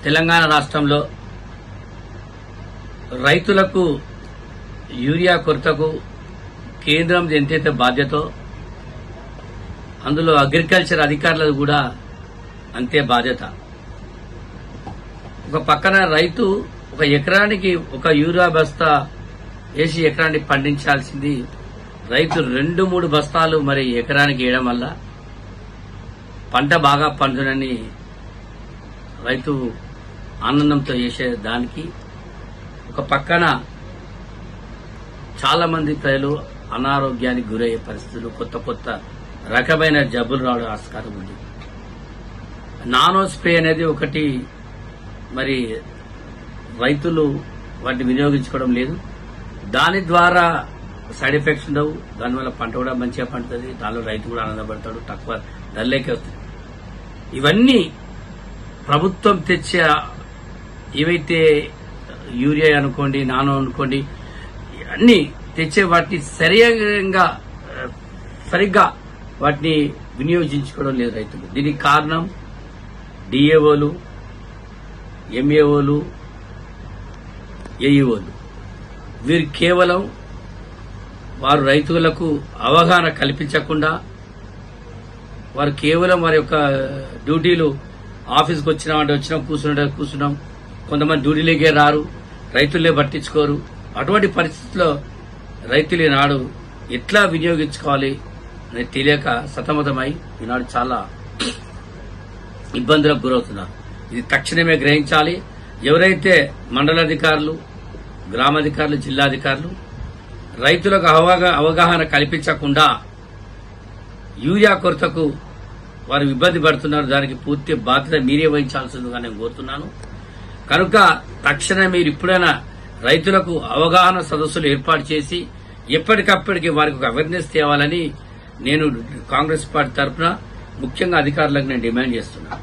తెలంగాణ రాష్ట్రంలో రైతులకు యూరియా కొరతకు కేంద్రం ఎంతైతే బాధ్యతో అందులో అగ్రికల్చర్ అధికారులకు కూడా అంతే బాధ్యత. ఒక పక్కన రైతు ఒక ఎకరానికి ఒక యూరియా బస్తా వేసి ఎకరానికి పండించాల్సింది రైతు 2-3 బస్తాలు మరి ఎకరానికి వేయడం వల్ల పంట బాగా పండునని రైతు ఆనందంతో చేసే దానికి ఒక పక్కన చాలా మంది ప్రజలు అనారోగ్యానికి గురయ్యే పరిస్థితులు, కొత్త రకమైన జబ్బులు రావడం ఆస్కారం ఉంది. నానో స్ప్రే అనేది ఒకటి మరి రైతులు వాటిని వినియోగించుకోవడం లేదు. దాని ద్వారా సైడ్ ఎఫెక్ట్స్ ఉండవు. దానివల్ల పంట కూడా మంచిగా పండుతుంది. దానిలో రైతు కూడా ఆనందపడతాడు. తక్కువ ధరలేకే వస్తుంది. ఇవన్నీ ప్రభుత్వం తెచ్చే ఏవైతే యూరియా అనుకోండి, నానో అనుకోండి, అన్ని తెచ్చే వాటిని సరిగ్గా వాటిని వినియోగించుకోవడం లేదు రైతులు. దీనికి కారణం డిఏఓలు, ఎంఏఓలు, ఏఈఓలు. వీరు కేవలం వారు రైతులకు అవగాహన కల్పించకుండా వారు కేవలం వారి యొక్క డ్యూటీలు ఆఫీస్కి వచ్చినామంటే కూర్చున్నాం. కొంతమంది డ్యూటీలకే రారు, రైతులే పట్టించుకోరు. అటువంటి పరిస్థితుల్లో రైతులు ఈనాడు ఎట్లా వినియోగించుకోవాలి అనేది తెలియక సతమతమై ఈనాడు చాలా ఇబ్బందులకు గురవుతున్నారు. ఇది తక్షణమే గ్రహించాలి. ఎవరైతే మండలాధికారులు, గ్రామాధికారులు, జిల్లాధికారులు రైతులకు అవగాహన కల్పించకుండా యూరియా కొరతకు వారు ఇబ్బంది పడుతున్నారు, దానికి పూర్తి బాధ్యత మీరే వహించాల్సిందిగా నేను కోరుతున్నాను. కనుక తక్షణమే మీరు ఇప్పుడైనా రైతులకు అవగాహన సదస్సులు ఏర్పాటు చేసి ఎప్పటికప్పటికి వారికి ఒక అవేర్నెస్ తేవాలని నేను కాంగ్రెస్ పార్టీ తరఫున ముఖ్యంగా అధికారులకు నేను డిమాండ్ చేస్తున్నాను.